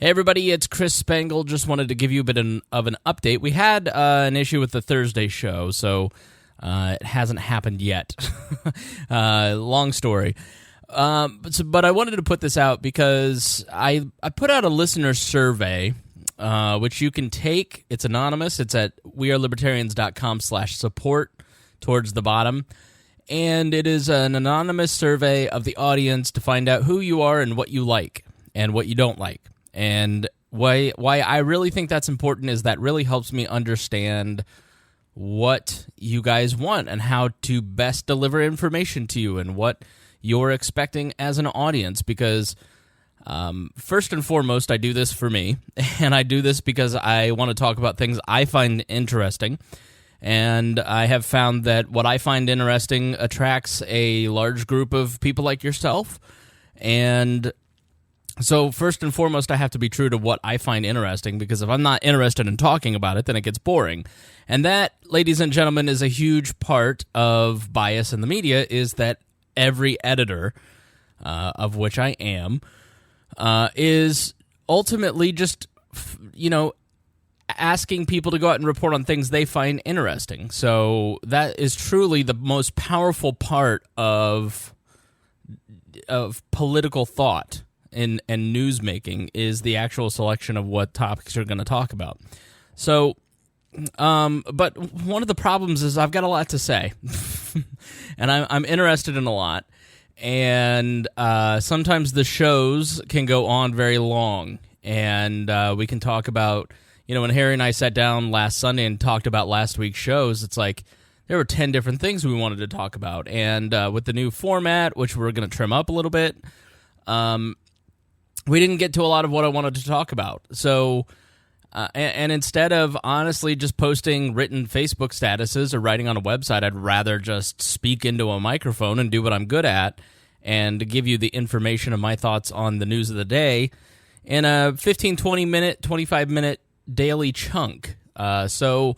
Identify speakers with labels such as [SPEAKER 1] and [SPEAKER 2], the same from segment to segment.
[SPEAKER 1] Hey everybody, it's Chris Spangle. Just wanted to give you a bit of an update. We had an issue with the Thursday show, so it hasn't happened yet. Long story. But I wanted to put this out because I put out a listener survey, which you can take. It's anonymous. It's at wearelibertarians.com/support towards the bottom. And it is an anonymous survey of the audience to find out who you are and what you like and what you don't like. And why I really think that's important is that really helps me understand what you guys want and how to best deliver information to you and what you're expecting as an audience. Because first and foremost, I do this for me, and I do this because I want to talk about things I find interesting. And I have found that what I find interesting attracts a large group of people like yourself. And so first and foremost, I have to be true to what I find interesting, because if I'm not interested in talking about it, then it gets boring. And that, ladies and gentlemen, is a huge part of bias in the media, is that every editor, of which I am, is ultimately just, asking people to go out and report on things they find interesting. So that is truly the most powerful part of political thought and news making, is the actual selection of what topics you're going to talk about. So, but one of the problems is I've got a lot to say, and I'm interested in a lot, and sometimes the shows can go on very long, and we can talk about, when Harry and I sat down last Sunday and talked about last week's shows, it's like there were 10 different things we wanted to talk about, and with the new format, which we're going to trim up a little bit, we didn't get to a lot of what I wanted to talk about. So, and instead of honestly just posting written Facebook statuses or writing on a website, I'd rather just speak into a microphone and do what I'm good at and give you the information of my thoughts on the news of the day in a 15, 20-minute, 25-minute daily chunk. So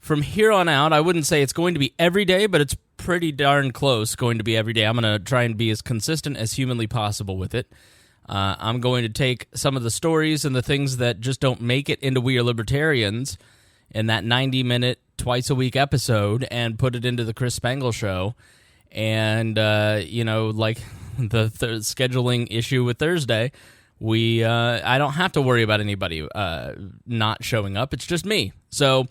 [SPEAKER 1] from here on out, I wouldn't say it's going to be every day, but it's pretty darn close going to be every day. I'm going to try and be as consistent as humanly possible with it. I'm going to take some of the stories and the things that just don't make it into We Are Libertarians in that 90-minute, twice-a-week episode and put it into the Chris Spangle Show. And, like the scheduling issue with Thursday, I don't have to worry about anybody not showing up. It's just me. So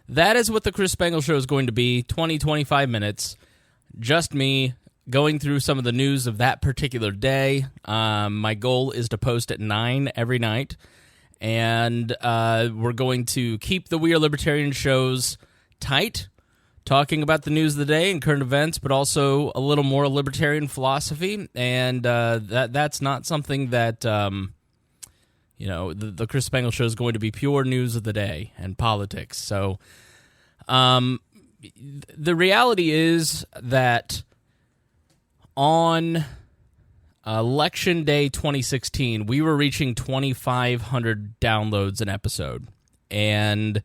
[SPEAKER 1] that is what the Chris Spangle Show is going to be, 20, 25 minutes, just me going through some of the news of that particular day. My goal is to post at 9 every night, and we're going to keep the We Are Libertarian shows tight, talking about the news of the day and current events, but also a little more libertarian philosophy, and that's not something that, the Chris Spangle Show is going to be pure news of the day and politics. So the reality is that on Election Day 2016, we were reaching 2,500 downloads an episode, and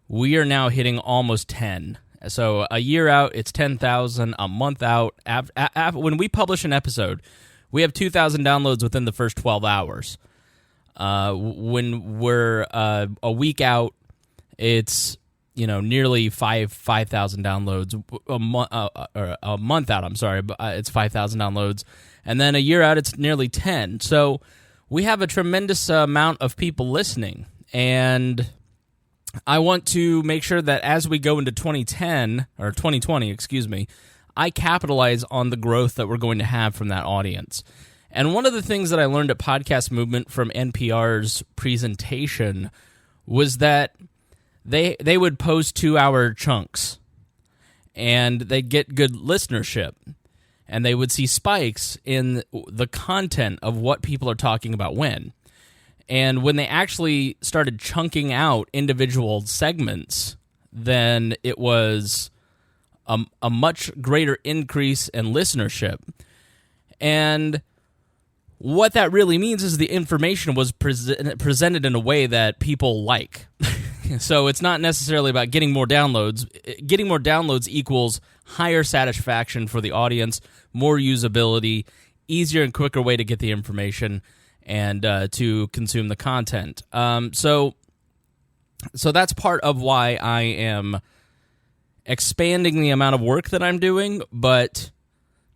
[SPEAKER 1] we are now hitting almost 10. So a year out, it's 10,000. A month out, when we publish an episode, we have 2,000 downloads within the first 12 hours. When we're a week out, it's nearly 5,000 downloads. A month out, I'm sorry, but it's 5,000 downloads, and then a year out, it's nearly 10. So we have a tremendous amount of people listening, and I want to make sure that as we go into 2020, I capitalize on the growth that we're going to have from that audience. And one of the things that I learned at Podcast Movement from NPR's presentation was that they would post 2-hour chunks, and they'd get good listenership, and they would see spikes in the content of what people are talking about when. And when they actually started chunking out individual segments, then it was a much greater increase in listenership. And what that really means is the information was presented in a way that people like. So it's not necessarily about getting more downloads. Getting more downloads equals higher satisfaction for the audience, more usability, easier and quicker way to get the information, and to consume the content. So that's part of why I am expanding the amount of work that I'm doing, but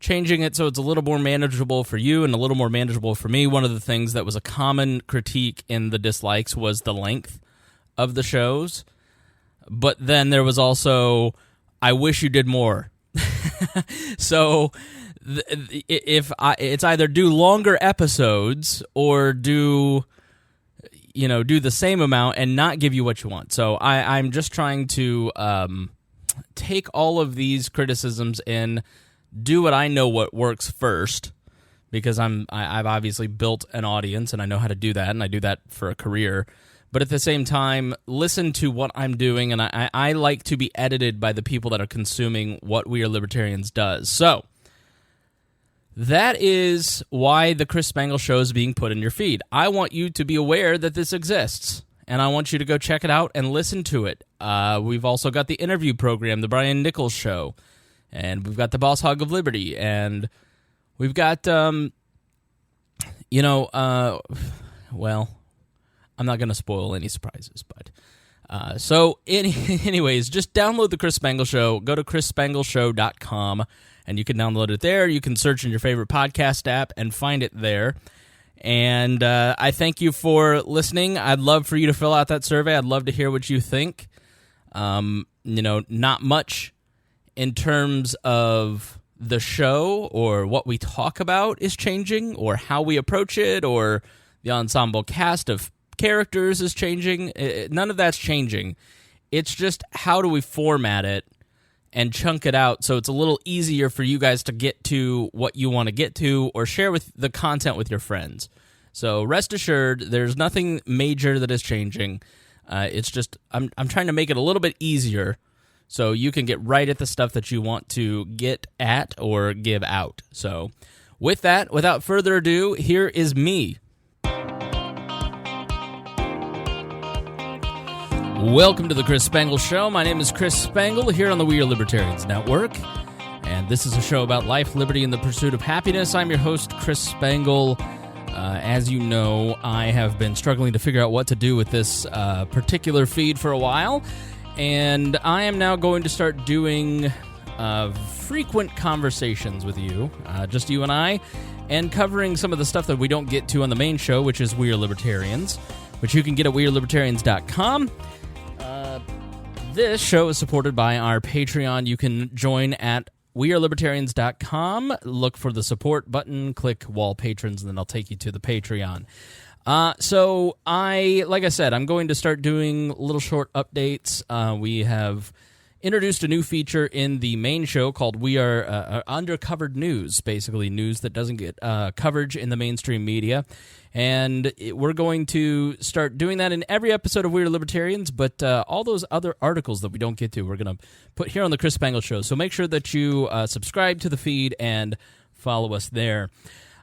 [SPEAKER 1] changing it so it's a little more manageable for you and a little more manageable for me. One of the things that was a common critique in the dislikes was the length of the shows. But then there was also, I wish you did more. So it's either do longer episodes or do the same amount and not give you what you want. So I'm just trying to take all of these criticisms in, do what I know what works first, because I've obviously built an audience and I know how to do that, and I do that for a career. But at the same time, listen to what I'm doing, and I like to be edited by the people that are consuming what We Are Libertarians does. So that is why the Chris Spangle Show is being put in your feed. I want you to be aware that this exists, and I want you to go check it out and listen to it. We've also got the interview program, The Brian Nichols Show, and we've got The Boss Hog of Liberty, and we've got, well, I'm not going to spoil any surprises, but anyways, just download the Chris Spangle Show. Go to chrisspangleshow.com, and you can download it there. You can search in your favorite podcast app and find it there. And I thank you for listening. I'd love for you to fill out that survey. I'd love to hear what you think. Not much in terms of the show or what we talk about is changing, or how we approach it, or the ensemble cast of characters is changing. None of that's changing. It's just, how do we format it and chunk it out so it's a little easier for you guys to get to what you want to get to, or share with the content with your friends. So rest assured, there's nothing major that is changing. It's just I'm trying to make it a little bit easier so you can get right at the stuff that you want to get at or give out. So with that, without further ado, here is me. Welcome to the Chris Spangle Show. My name is Chris Spangle here on the We Are Libertarians Network, and this is a show about life, liberty, and the pursuit of happiness. I'm your host, Chris Spangle. As you know, I have been struggling to figure out what to do with this particular feed for a while, and I am now going to start doing frequent conversations with you, just you and I, and covering some of the stuff that we don't get to on the main show, which is We Are Libertarians, which you can get at wearelibertarians.com. This show is supported by our Patreon. You can join at wearelibertarians.com. Look for the support button, click Wall Patrons, and then I'll take you to the Patreon. Like I said, I'm going to start doing little short updates. We have introduced a new feature in the main show called We Are Undercovered News, basically news that doesn't get coverage in the mainstream media. And we're going to start doing that in every episode of We Are Libertarians, but all those other articles that we don't get to, we're going to put here on the Chris Spangle Show. So make sure that you subscribe to the feed and follow us there.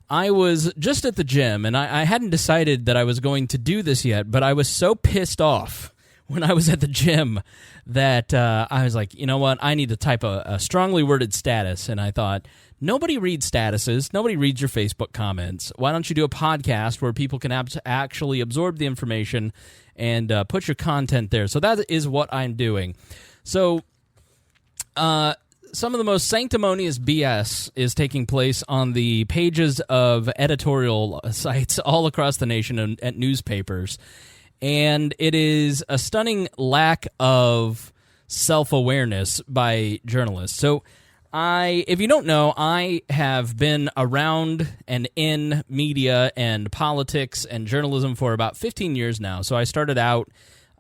[SPEAKER 1] I was just at the gym, and I hadn't decided that I was going to do this yet, but I was so pissed off when I was at the gym that I was like, you know what, I need to type a strongly worded status, and I thought, nobody reads statuses, nobody reads your Facebook comments. Why don't you do a podcast where people can actually absorb the information and put your content there? So that is what I'm doing. So some of the most sanctimonious BS is taking place on the pages of editorial sites all across the nation and at newspapers. And it is a stunning lack of self-awareness by journalists. So if you don't know, I have been around and in media and politics and journalism for about 15 years now. So I started out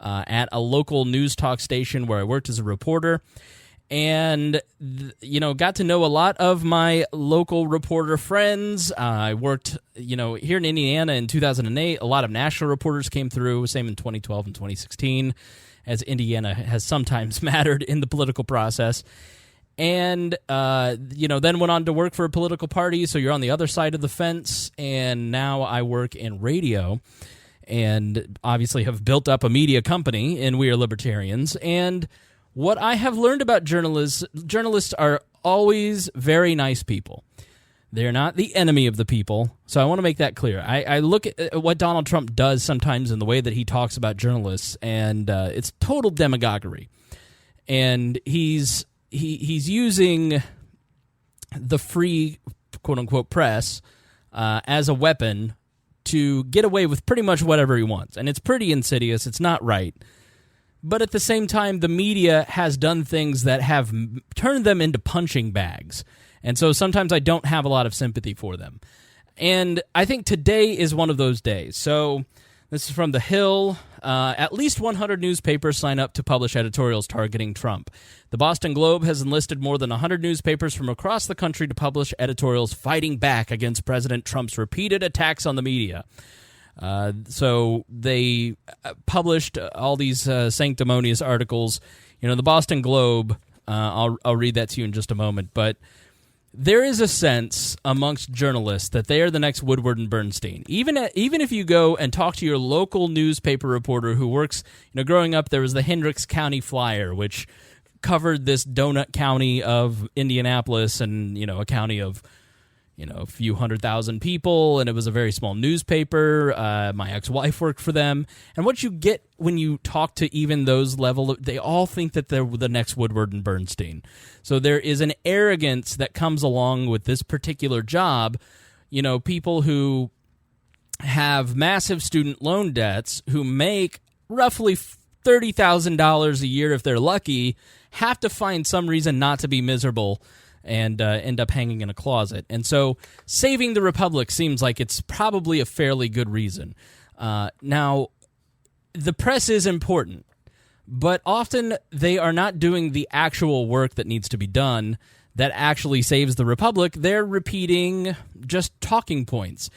[SPEAKER 1] at a local news talk station where I worked as a reporter, and got to know a lot of my local reporter friends. I worked here in Indiana in 2008. A lot of national reporters came through, same in 2012 and 2016, as Indiana has sometimes mattered in the political process. And then went on to work for a political party, so you're on the other side of the fence. And now I work in radio, and obviously have built up a media company in We Are Libertarians. And what I have learned about journalists are always very nice people. They're not the enemy of the people. So I want to make that clear. I look at what Donald Trump does sometimes in the way that he talks about journalists, and it's total demagoguery. And he's using the free, quote-unquote, press as a weapon to get away with pretty much whatever he wants. And it's pretty insidious. It's not right. But at the same time, the media has done things that have turned them into punching bags. And so sometimes I don't have a lot of sympathy for them. And I think today is one of those days. So this is from The Hill. At least 100 newspapers sign up to publish editorials targeting Trump. The Boston Globe has enlisted more than 100 newspapers from across the country to publish editorials fighting back against President Trump's repeated attacks on the media. So they published all these sanctimonious articles. You know, the Boston Globe, I'll read that to you in just a moment, but there is a sense amongst journalists that they are the next Woodward and Bernstein. Even if you go and talk to your local newspaper reporter who works, you know, growing up there was the Hendricks County Flyer, which covered this donut county of Indianapolis and, you know, a county of, you know, a few 100,000 people, and it was a very small newspaper. My ex-wife worked for them. And what you get when you talk to even those level, they all think that they're the next Woodward and Bernstein. So there is an arrogance that comes along with this particular job. You know, people who have massive student loan debts, who make roughly $30,000 a year if they're lucky, have to find some reason not to be miserable and end up hanging in a closet. And so saving the Republic seems like it's probably a fairly good reason. Now, the press is important, but often they are not doing the actual work that needs to be done that actually saves the Republic. They're repeating just talking points.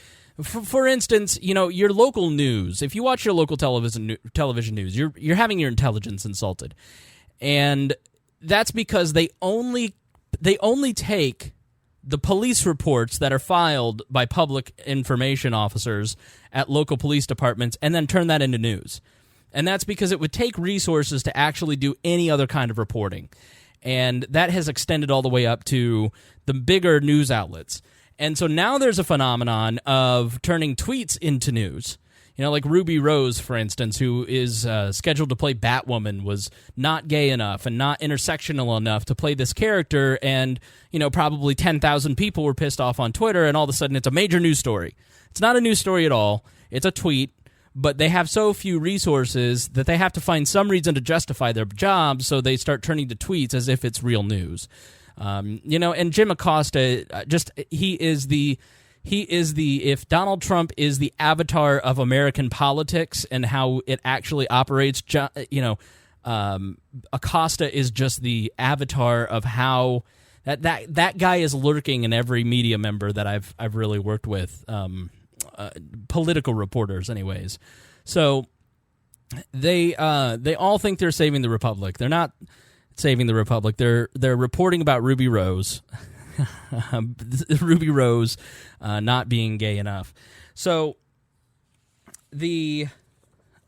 [SPEAKER 1] For instance, you know, your local news, if you watch your local television news, you're having your intelligence insulted. And that's because they only take the police reports that are filed by public information officers at local police departments and then turn that into news. And that's because it would take resources to actually do any other kind of reporting. And that has extended all the way up to the bigger news outlets. And so now there's a phenomenon of turning tweets into news. You know, like Ruby Rose, for instance, who is scheduled to play Batwoman, was not gay enough and not intersectional enough to play this character, and, you know, probably 10,000 people were pissed off on Twitter, and all of a sudden it's a major news story. It's not a news story at all. It's a tweet, but they have so few resources that they have to find some reason to justify their job, so they start turning to tweets as if it's real news. You know, and Jim Acosta, if Donald Trump is the avatar of American politics and how it actually operates, you know, Acosta is just the avatar of how that guy is lurking in every media member that I've really worked with, political reporters anyways. So they all think they're saving the Republic. They're not saving the Republic. They're reporting about Ruby Rose. Ruby Rose not being gay enough. So the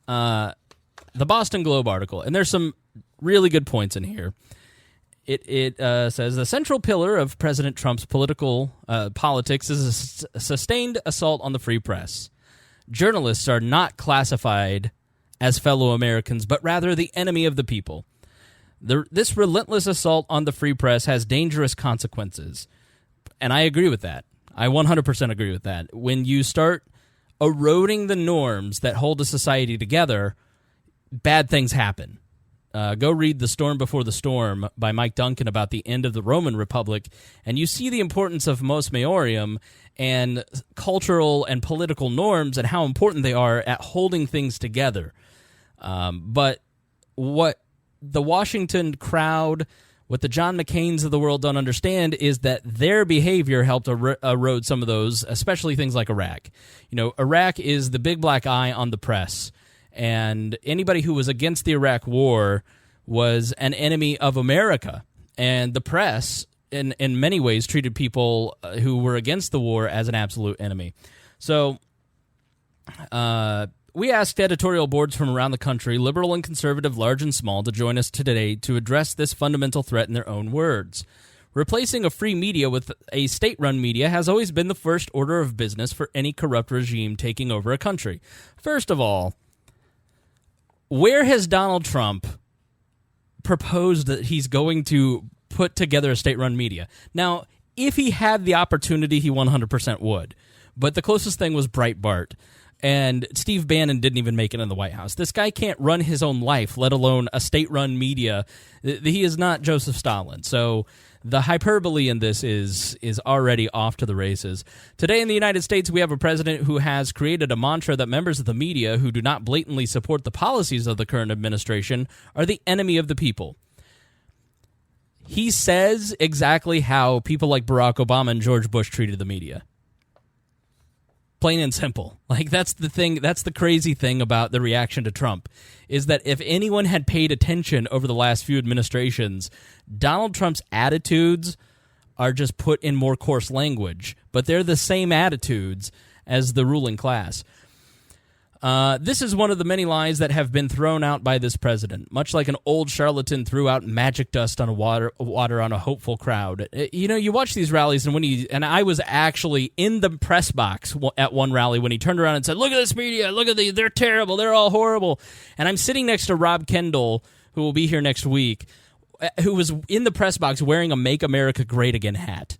[SPEAKER 1] Boston Globe article, and there's some really good points in here. It says the central pillar of President Trump's politics is a sustained assault on the free press. Journalists are not classified as fellow Americans, but rather the enemy of the people. This relentless assault on the free press has dangerous consequences. And I agree with that. I 100% agree with that. When you start eroding the norms that hold a society together, bad things happen. Go read The Storm Before the Storm by Mike Duncan about the end of the Roman Republic, and you see the importance of mos maiorum and cultural and political norms and how important they are at holding things together. But what the Washington crowd, what the John McCains of the world don't understand is that their behavior helped erode some of those, especially things like Iraq. You know, Iraq is the big black eye on the press, and anybody who was against the Iraq war was an enemy of America. And the press, in many ways, treated people who were against the war as an absolute enemy. So, we asked editorial boards from around the country, liberal and conservative, large and small, to join us today to address this fundamental threat in their own words. Replacing a free media with a state-run media has always been the first order of business for any corrupt regime taking over a country. First of all, where has Donald Trump proposed that he's going to put together a state-run media? Now, if he had the opportunity, he 100% would. But the closest thing was Breitbart. And Steve Bannon didn't even make it in the White House. This guy can't run his own life, let alone a state-run media. He is not Joseph Stalin. So the hyperbole in this is already off to the races. Today in the United States, we have a president who has created a mantra that members of the media who do not blatantly support the policies of the current administration are the enemy of the people. He says exactly how people like Barack Obama and George Bush treated the media. Plain and simple. Like, that's the thing, that's the crazy thing about the reaction to Trump, is that if anyone had paid attention over the last few administrations, Donald Trump's attitudes are just put in more coarse language, but they're the same attitudes as the ruling class. This is one of the many lies that have been thrown out by this president, much like an old charlatan threw out magic dust on water on a hopeful crowd. You know, you watch these rallies, and I was actually in the press box at one rally when he turned around and said, "Look at this media, look at they're terrible, they're all horrible." And I'm sitting next to Rob Kendall, who will be here next week, who was in the press box wearing a "Make America Great Again" hat.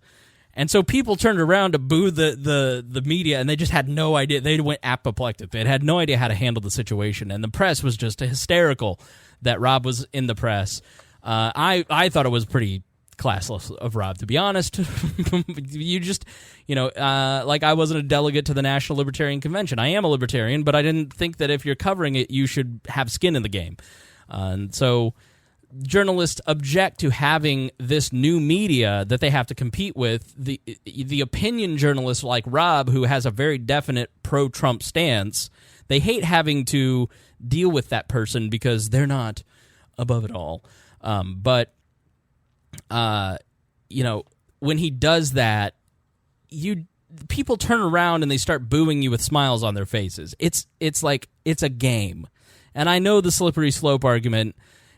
[SPEAKER 1] And so people turned around to boo the media, and they just had no idea. They went apoplectic. They had no idea how to handle the situation, and the press was just hysterical that Rob was in the press. I thought it was pretty classless of Rob, to be honest. You just, like I wasn't a delegate to the National Libertarian Convention. I am a libertarian, but I didn't think that if you're covering it, you should have skin in the game. And so journalists object to having this new media that they have to compete with. The opinion journalists like Rob, who has a very definite pro-Trump stance, they hate having to deal with that person because they're not above it all. But when he does that, people turn around and they start booing you with smiles on their faces. It's like it's a game. And I know the slippery slope argument.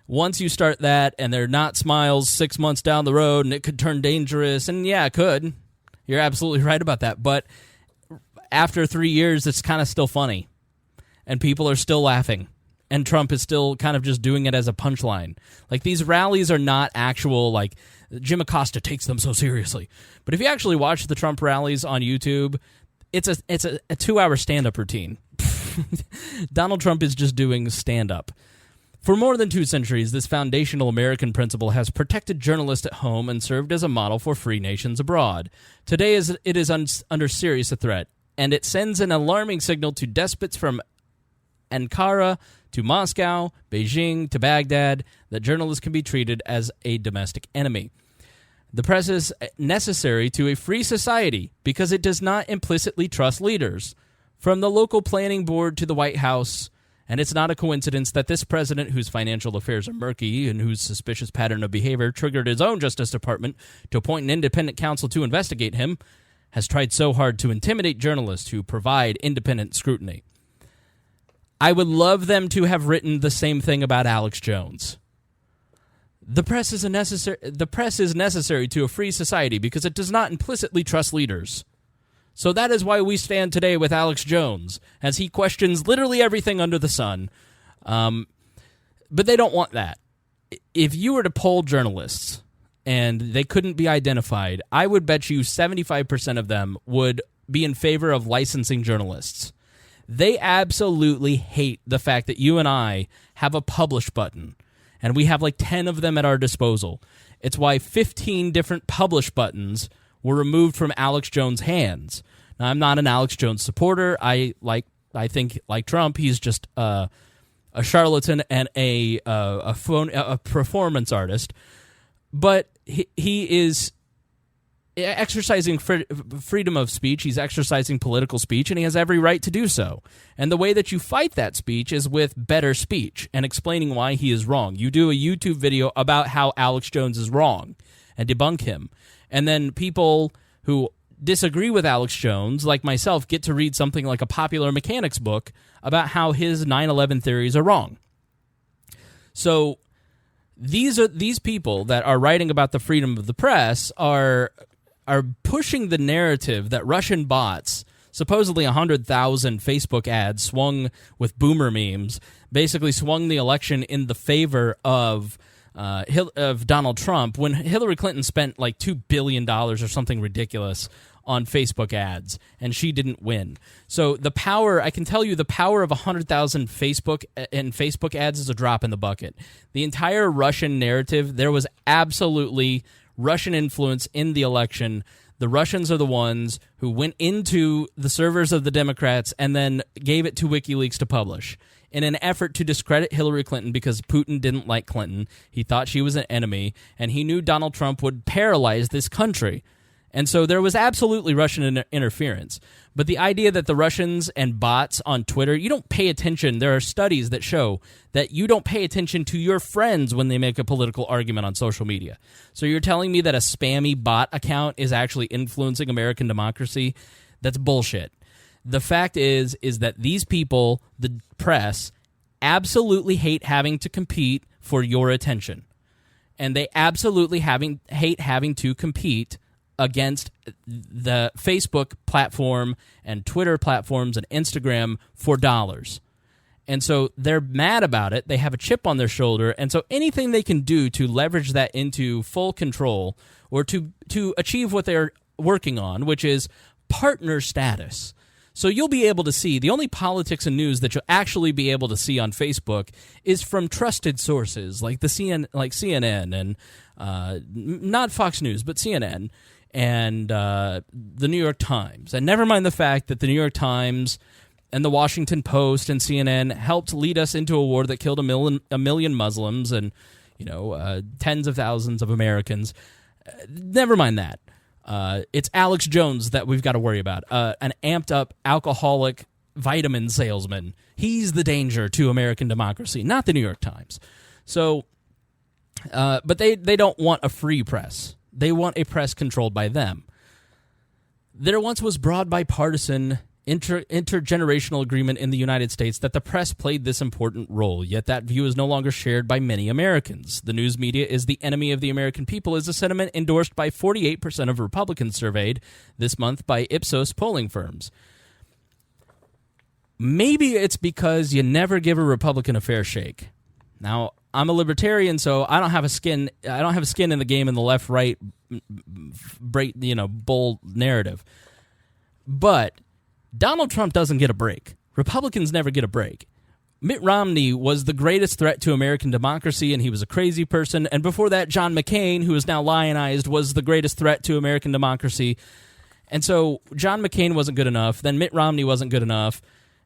[SPEAKER 1] Once you start that and they're not smiles 6 months down the road and it could turn dangerous, and yeah, it could. You're absolutely right about that. But after 3 years, it's kind of still funny. And people are still laughing. And Trump is still kind of just doing it as a punchline. Like, these rallies are not actual, like, Jim Acosta takes them so seriously. But if you actually watch the Trump rallies on YouTube, it's a 2-hour stand-up routine. Donald Trump is just doing stand-up. For more than 2 centuries, this foundational American principle has protected journalists at home and served as a model for free nations abroad. Today, it is under serious threat, and it sends an alarming signal to despots from Ankara to Moscow, Beijing to Baghdad, that journalists can be treated as a domestic enemy. The press is necessary to a free society because it does not implicitly trust leaders. From the local planning board to the White House. And it's not a coincidence that this president, whose financial affairs are murky and whose suspicious pattern of behavior triggered his own Justice Department to appoint an independent counsel to investigate him, has tried so hard to intimidate journalists who provide independent scrutiny. I would love them to have written the same thing about Alex Jones. The press is necessary to a free society because it does not implicitly trust leaders. So that is why we stand today with Alex Jones, as he questions literally everything under the sun. But they don't want that. If you were to poll journalists and they couldn't be identified, I would bet you 75% of them would be in favor of licensing journalists. They absolutely hate the fact that you and I have a publish button, and we have like 10 of them at our disposal. It's why 15 different publish buttons were removed from Alex Jones' hands. Now, I'm not an Alex Jones supporter. I think, like Trump, he's just a charlatan and a performance artist. But he is exercising freedom of speech. He's exercising political speech, and he has every right to do so. And the way that you fight that speech is with better speech and explaining why he is wrong. You do a YouTube video about how Alex Jones is wrong and debunk him. And then people who disagree with Alex Jones, like myself, get to read something like a popular mechanics book about how his 9/11 theories are wrong. So these people that are writing about the freedom of the press are pushing the narrative that Russian bots, supposedly 100,000 Facebook ads swung with boomer memes, basically swung the election in the favor of Donald Trump, when Hillary Clinton spent like $2 billion or something ridiculous on Facebook ads, and she didn't win. So the power, I can tell you, the power of 100,000 Facebook ads is a drop in the bucket. The entire Russian narrative, there was absolutely Russian influence in the election. The Russians are the ones who went into the servers of the Democrats and then gave it to WikiLeaks to publish in an effort to discredit Hillary Clinton because Putin didn't like Clinton. He thought she was an enemy, and he knew Donald Trump would paralyze this country. And so there was absolutely Russian interference. But the idea that the Russians and bots on Twitter, you don't pay attention. There are studies that show that you don't pay attention to your friends when they make a political argument on social media. So you're telling me that a spammy bot account is actually influencing American democracy? That's bullshit. The fact is that these people, the press, absolutely hate having to compete for your attention. And they absolutely hate having to compete against the Facebook platform and Twitter platforms and Instagram for dollars. And so they're mad about it. They have a chip on their shoulder. And so anything they can do to leverage that into full control or to achieve what they're working on, which is partner status. So you'll be able to see, the only politics and news that you'll actually be able to see on Facebook is from trusted sources like CNN and not Fox News, but CNN. And the New York Times. And never mind the fact that the New York Times and the Washington Post and CNN helped lead us into a war that killed a million Muslims and, tens of thousands of Americans. Never mind that. It's Alex Jones that we've got to worry about, an amped-up alcoholic vitamin salesman. He's the danger to American democracy, not the New York Times. So, but they don't want a free press. They want a press controlled by them. There once was broad bipartisan intergenerational agreement in the United States that the press played this important role, yet that view is no longer shared by many Americans. The news media is the enemy of the American people is a sentiment endorsed by 48% of Republicans surveyed this month by Ipsos polling firms. Maybe it's because you never give a Republican a fair shake. Now, I'm a libertarian, so I don't have a skin in the game in the left-right, bull narrative. But Donald Trump doesn't get a break. Republicans never get a break. Mitt Romney was the greatest threat to American democracy, and he was a crazy person. And before that, John McCain, who is now lionized, was the greatest threat to American democracy. And so John McCain wasn't good enough. Then Mitt Romney wasn't good enough.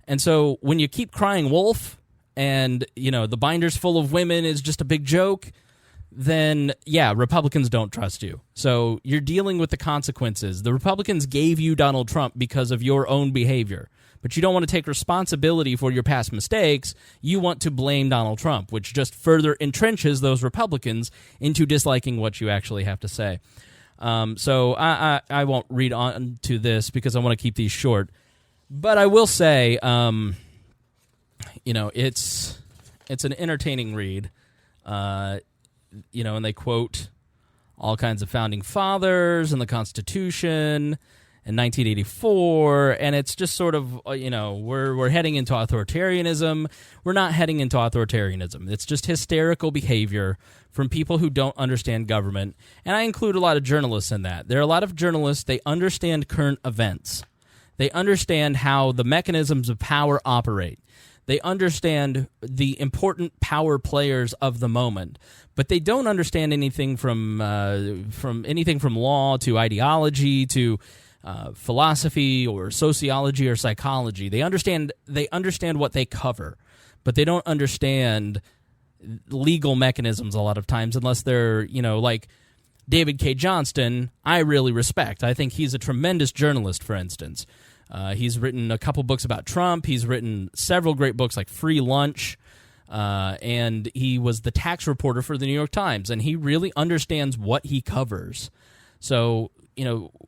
[SPEAKER 1] And so when you keep crying wolf, and, the binder's full of women is just a big joke, then, yeah, Republicans don't trust you. So you're dealing with the consequences. The Republicans gave you Donald Trump because of your own behavior, but you don't want to take responsibility for your past mistakes. You want to blame Donald Trump, which just further entrenches those Republicans into disliking what you actually have to say. So I won't read on to this because I want to keep these short. But I will say... it's an entertaining read, and they quote all kinds of founding fathers and the Constitution in 1984, and it's just sort of, we're heading into authoritarianism. We're not heading into authoritarianism. It's just hysterical behavior from people who don't understand government, and I include a lot of journalists in that. There are a lot of journalists, they understand current events. They understand how the mechanisms of power operate. They understand the important power players of the moment, but they don't understand anything from law to ideology to philosophy or sociology or psychology. They understand what they cover, but they don't understand legal mechanisms a lot of times unless they're, like David K. Johnston, I really respect. I think he's a tremendous journalist, for instance. He's written a couple books about Trump. He's written several great books like Free Lunch, and he was the tax reporter for the New York Times, and he really understands what he covers. So,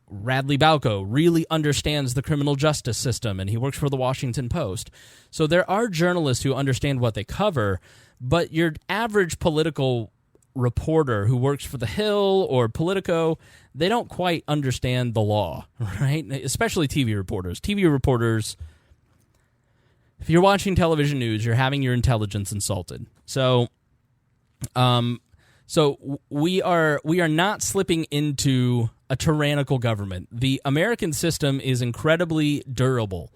[SPEAKER 1] Radley Balco really understands the criminal justice system, and he works for the Washington Post. So there are journalists who understand what they cover, but your average political reporter who works for The Hill or Politico, they don't quite understand the law, right? Especially TV reporters. TV reporters, if you're watching television news, you're having your intelligence insulted. So we are not slipping into a tyrannical government. The American system is incredibly durable.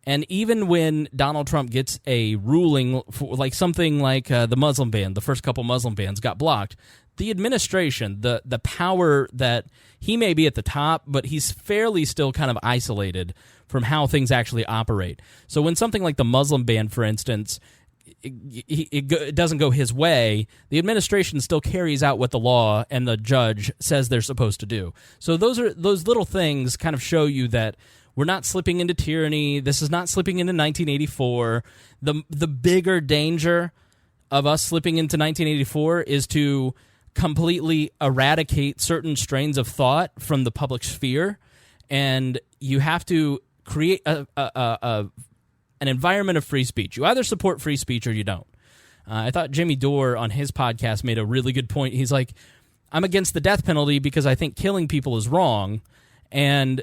[SPEAKER 1] And even when Donald Trump gets a ruling for like something like the Muslim ban, the first couple Muslim bans got blocked, the administration, the power that he may be at the top, but he's fairly still kind of isolated from how things actually operate. So when something like the Muslim ban, for instance, it doesn't go his way, the administration still carries out what the law and the judge says they're supposed to do. So those little things kind of show you that we're not slipping into tyranny. This is not slipping into 1984. The bigger danger of us slipping into 1984 is to completely eradicate certain strains of thought from the public sphere, and you have to create an environment of free speech. You either support free speech or you don't. I thought Jimmy Dore on his podcast made a really good point. He's like, I'm against the death penalty because I think killing people is wrong, and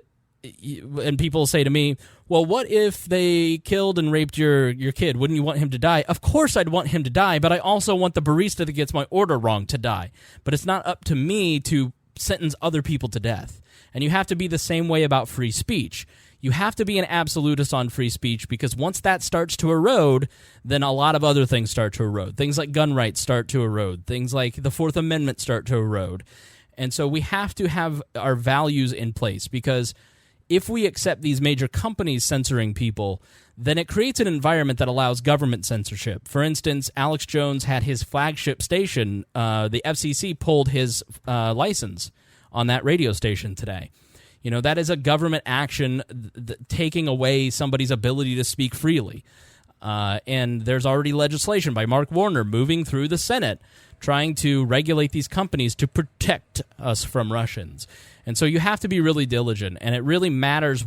[SPEAKER 1] people say to me, well, what if they killed and raped your kid? Wouldn't you want him to die? Of course I'd want him to die, but I also want the barista that gets my order wrong to die. But it's not up to me to sentence other people to death. And you have to be the same way about free speech. You have to be an absolutist on free speech, because once that starts to erode, then a lot of other things start to erode. Things like gun rights start to erode. Things like the Fourth Amendment start to erode. And so we have to have our values in place, because if we accept these major companies censoring people, then it creates an environment that allows government censorship. For instance, Alex Jones had his flagship station. The FCC pulled his license on that radio station today. You know, that is a government action taking away somebody's ability to speak freely. And there's already legislation by Mark Warner moving through the Senate trying to regulate these companies to protect us from Russians. And so you have to be really diligent, and it really matters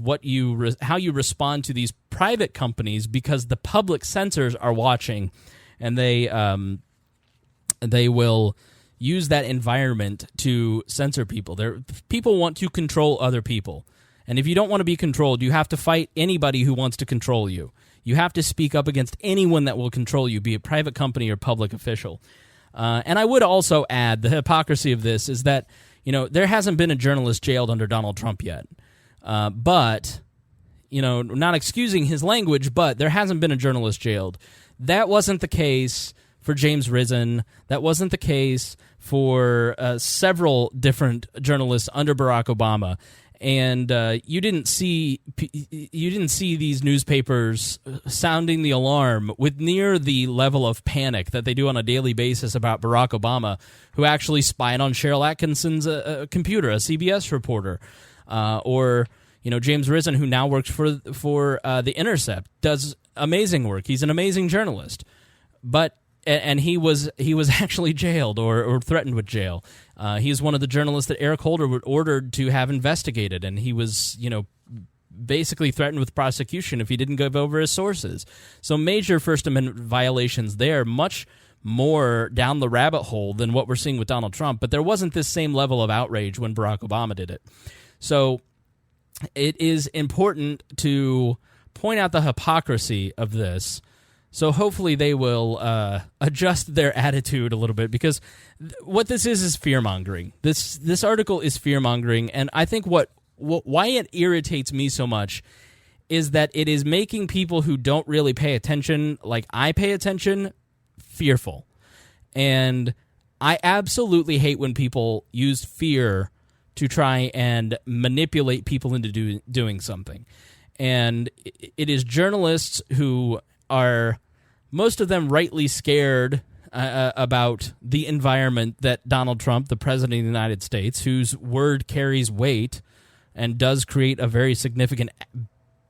[SPEAKER 1] how you respond to these private companies, because the public censors are watching, and they will use that environment to censor people. People want to control other people, and if you don't want to be controlled, you have to fight anybody who wants to control you. You have to speak up against anyone that will control you, be it private company or public official. And I would also add, the hypocrisy of this is that, you know, there hasn't been a journalist jailed under Donald Trump yet. But, you know, not excusing his language, but there hasn't been a journalist jailed. That wasn't the case for James Risen. That wasn't the case for several different journalists under Barack Obama. And you didn't see these newspapers sounding the alarm with near the level of panic that they do on a daily basis about Barack Obama, who actually spied on Cheryl Atkinson's computer, a CBS reporter, or James Risen, who now works for The Intercept, does amazing work. He's an amazing journalist, and he was actually jailed or threatened with jail. He's one of the journalists that Eric Holder ordered to have investigated, and he was, basically threatened with prosecution if he didn't give over his sources. So major First Amendment violations there, much more down the rabbit hole than what we're seeing with Donald Trump, but there wasn't this same level of outrage when Barack Obama did it. So it is important to point out the hypocrisy of this. So hopefully they will adjust their attitude a little bit, because what this is fear-mongering. This article is fear-mongering, and I think why it irritates me so much is that it is making people who don't really pay attention, like I pay attention, fearful. And I absolutely hate when people use fear to try and manipulate people into doing something. And it is journalists who are, most of them, rightly scared about the environment that Donald Trump, the President of the United States, whose word carries weight and does create a very significant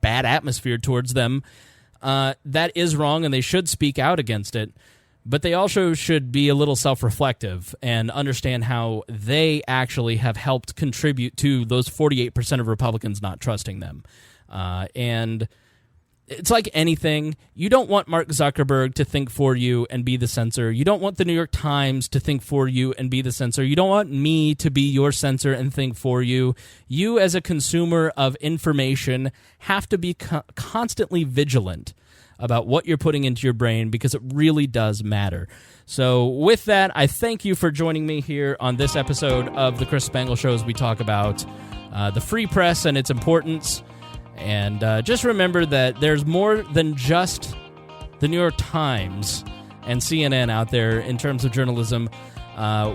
[SPEAKER 1] bad atmosphere towards them, that is wrong, and they should speak out against it. But they also should be a little self-reflective and understand how they actually have helped contribute to those 48% of Republicans not trusting them. And it's like anything. You don't want Mark Zuckerberg to think for you and be the censor. You don't want the New York Times to think for you and be the censor. You don't want me to be your censor and think for you. You, as a consumer of information, have to be constantly vigilant about what you're putting into your brain, because it really does matter. So with that, I thank you for joining me here on this episode of the Chris Spangle Show as we talk about the free press and its importance. And just remember that there's more than just the New York Times and CNN out there in terms of journalism.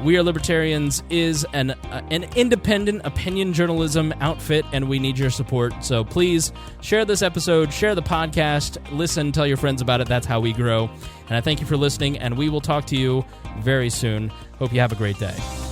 [SPEAKER 1] We Are Libertarians is an independent opinion journalism outfit, and we need your support. So please share this episode, share the podcast, listen, tell your friends about it. That's how we grow. And I thank you for listening, and we will talk to you very soon. Hope you have a great day.